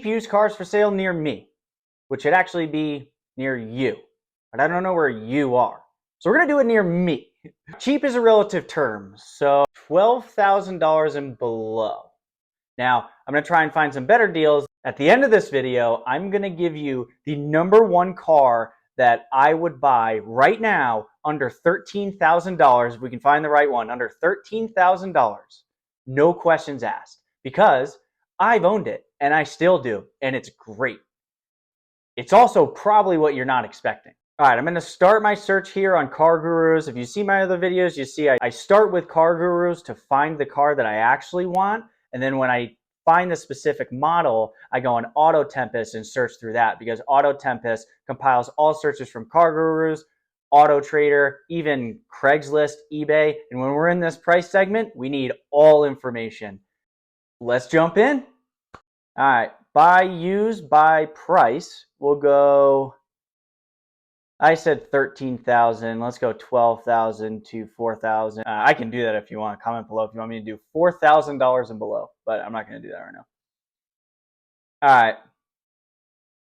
used cars for sale near me, which should actually be near you, but I don't know where you are. So we're gonna do it near me. Cheap is a relative term, so $12,000 and below. Now, I'm gonna try and find some better deals. At the end of this video, I'm gonna give you the #1 car that I would buy right now under $13,000, if we can find the right one, under $13,000, no questions asked, because I've owned it and I still do, and it's great. It's also probably what you're not expecting. All right, I'm gonna start my search here on Car Gurus. If you see my other videos, you see I start with Car Gurus to find the car that I actually want, and then when I find the specific model, I go on Auto Tempest and search through that, because Auto Tempest compiles all searches from Car Gurus, Auto Trader, even Craigslist, eBay. And when we're in this price segment, we need all information. Let's jump in. All right, by use, by price, we'll go, I said 13,000. Let's go 12,000 to 4,000. I can do that if you want. Comment below if you want me to do $4,000 and below, but I'm not going to do that right now. All right.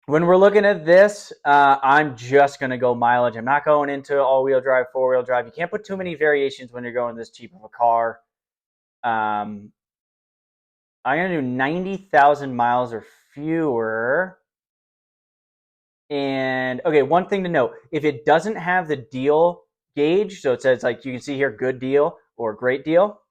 When we're looking at this, I'm just going to go mileage. I'm not going into all-wheel drive, four-wheel drive. You can't put too many variations when you're going this cheap of a car. I'm going to do 90,000 miles or fewer. And okay, one thing to note, if it doesn't have the deal gauge, so it says, like you can see here, good deal or great deal,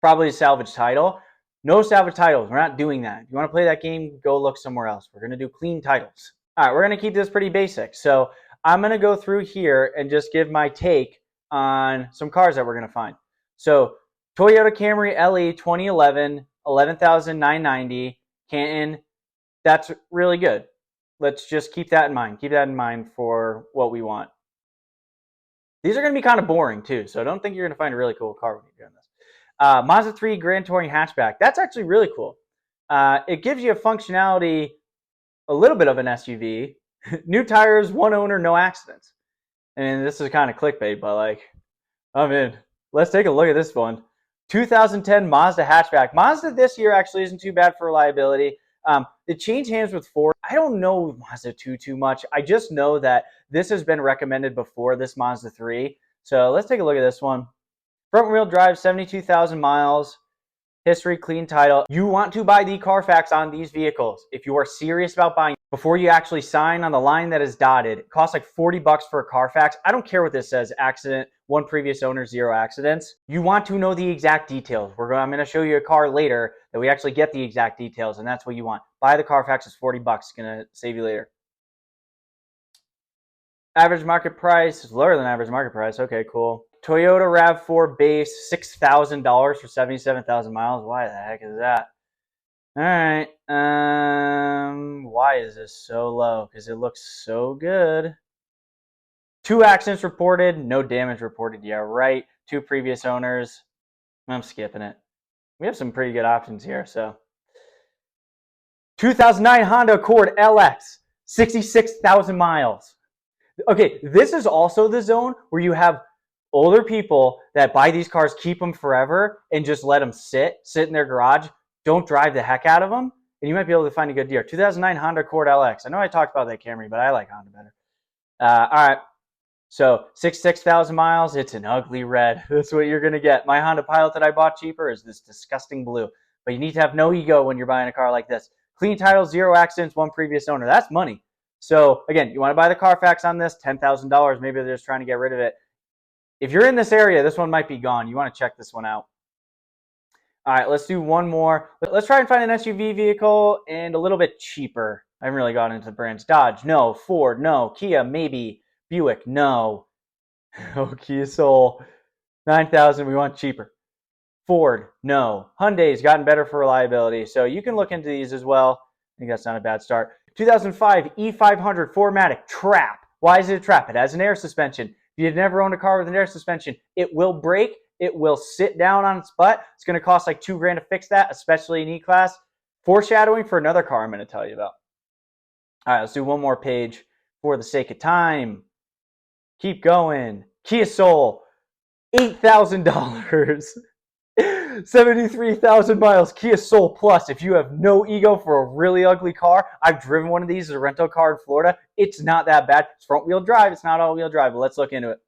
probably a salvage title. No salvage titles. We're not doing that. If you want to play that game, go look somewhere else. We're going to do clean titles. All right, we're going to keep this pretty basic. So I'm going to go through here and just give my take on some cars that we're going to find. So Toyota Camry LE 2011, 11,990, Canton. That's really good. Let's just keep that in mind. Keep that in mind for what we want. These are going to be kind of boring too, so I don't think you're going to find a really cool car when you're doing this. Mazda 3 Grand Touring hatchback. That's actually really cool. It gives you a functionality, a little bit of an SUV. New tires, one owner, no accidents. And this is kind of clickbait, but like, I'm in. Let's take a look at this one. 2010 Mazda hatchback. Mazda this year actually isn't too bad for reliability. It changed hands with Ford. I don't know Mazda 2 too much. I just know that this has been recommended before this Mazda 3. So let's take a look at this one. Front wheel drive, 72,000 miles. History, clean title. You want to buy the Carfax on these vehicles. If you are serious about buying, before you actually sign on the line that is dotted, it costs like $40 for a Carfax. I don't care what this says, accident, one previous owner, 0 accidents. You want to know the exact details. I'm going to show you a car later that we actually get the exact details, and that's what you want. Buy the Carfax, it's $40. It's going to save you later. Average market price is lower than average market price. Okay, cool. Toyota RAV4 base, $6,000 for 77,000 miles. Why the heck is that? All right. Why is this so low? Because it looks so good. 2 accidents reported, no damage reported. Yeah, right. 2 previous owners. I'm skipping it. We have some pretty good options here. So, 2009 Honda Accord LX, 66,000 miles. Okay, this is also the zone where you have older people that buy these cars, keep them forever, and just let them sit in their garage. Don't drive the heck out of them, and you might be able to find a good deal. 2009 Honda Accord LX. I know I talked about that Camry, but I like Honda better. All right, so 66,000 miles. It's an ugly red. That's what you're going to get. My Honda Pilot that I bought cheaper is this disgusting blue, but you need to have no ego when you're buying a car like this. Clean title, 0 accidents, 1 previous owner. That's money. So again, you want to buy the Carfax on this, $10,000. Maybe they're just trying to get rid of it. If you're in this area, this one might be gone. You want to check this one out. All right, let's do one more. Let's try and find an SUV vehicle and a little bit cheaper. I haven't really gotten into the brands. Dodge, no. Ford, no. Kia, maybe. Buick, no. Oh, Kia Soul, 9,000. We want cheaper. Ford, no. Hyundai's gotten better for reliability, so you can look into these as well. I think that's not a bad start. 2005 E500 4MATIC Trap. Why is it a trap? It has an air suspension. If you've never owned a car with an air suspension, it will break. It will sit down on its butt. It's going to cost like $2,000 to fix that, especially in E-Class. Foreshadowing for another car I'm going to tell you about. All right, let's do one more page for the sake of time. Keep going. Kia Soul, $8,000. 73,000 miles, Kia Soul Plus. If you have no ego for a really ugly car, I've driven one of these as a rental car in Florida. It's not that bad. It's front wheel drive. It's not all wheel drive, but let's look into it.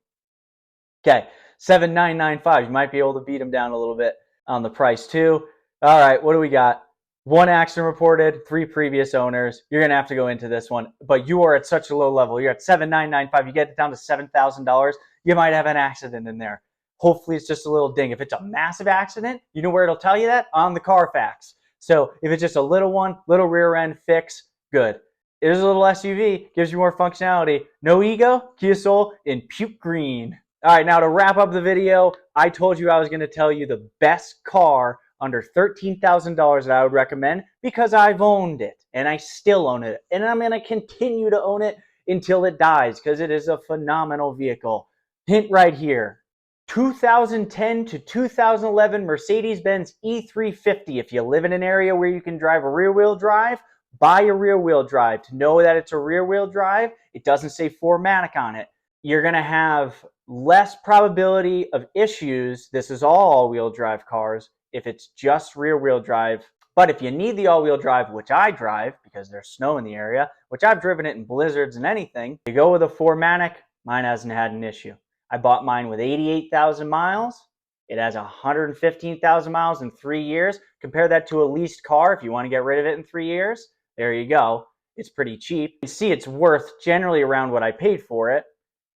Okay, 7,995. You might be able to beat them down a little bit on the price too. All right, what do we got? 1 accident reported, 3 previous owners. You're gonna have to go into this one, but you are at such a low level. You're at 7,995. You get it down to $7,000. You might have an accident in there. Hopefully, it's just a little ding. If it's a massive accident, you know where it'll tell you that? On the Carfax. So if it's just a little one, little rear end fix, good. It is a little SUV, gives you more functionality. No ego, Kia Soul in puke green. All right, now to wrap up the video, I told you I was going to tell you the best car under $13,000 that I would recommend because I've owned it and I still own it. And I'm going to continue to own it until it dies because it is a phenomenal vehicle. Hint right here. 2010 to 2011 Mercedes-Benz E350. If you live in an area where you can drive a rear-wheel drive, buy a rear-wheel drive. To know that it's a rear-wheel drive, it doesn't say 4MATIC on it. You're going to have less probability of issues. This is all all-wheel drive cars if it's just rear-wheel drive. But if you need the all-wheel drive, which I drive because there's snow in the area, which I've driven it in blizzards and anything, you go with a 4MATIC, mine hasn't had an issue. I bought mine with 88,000 miles. It has 115,000 miles in 3 years. Compare that to a leased car if you want to get rid of it in 3 years. There you go. It's pretty cheap. You see it's worth generally around what I paid for it.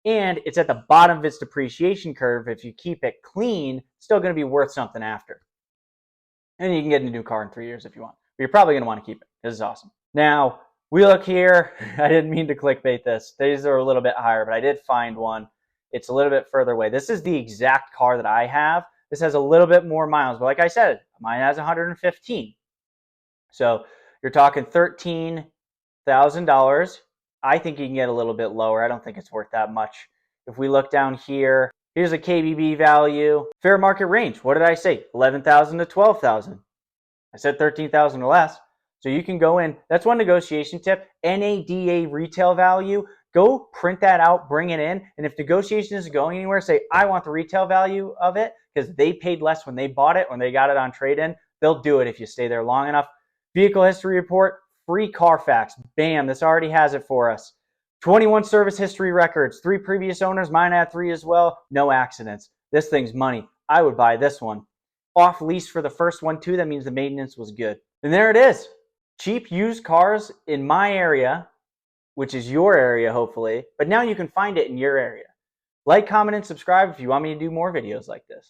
And it's at the bottom of its depreciation curve. If you keep it clean, it's still going to be worth something after. And you can get a new car in 3 years if you want. But you're probably going to want to keep it. This is awesome. Now, we look here. I didn't mean to clickbait this. These are a little bit higher, but I did find one. It's a little bit further away. This is the exact car that I have. This has a little bit more miles. But like I said, mine has 115. So you're talking $13,000. I think you can get a little bit lower. I don't think it's worth that much. If we look down here, here's a KBB value. Fair market range. What did I say? 11,000 to 12,000. I said 13,000 or less. So you can go in. That's one negotiation tip. NADA retail value. Go print that out, bring it in, and if negotiation isn't going anywhere, say, I want the retail value of it because they paid less when they bought it, when they got it on trade-in. They'll do it if you stay there long enough. Vehicle history report, free Carfax. Bam, this already has it for us. 21 service history records, 3 previous owners. Mine had 3 as well. No accidents. This thing's money. I would buy this one. Off lease for the first one too. That means the maintenance was good. And there it is. Cheap used cars in my area, which is your area, hopefully. But now you can find it in your area. Like, comment, and subscribe if you want me to do more videos like this.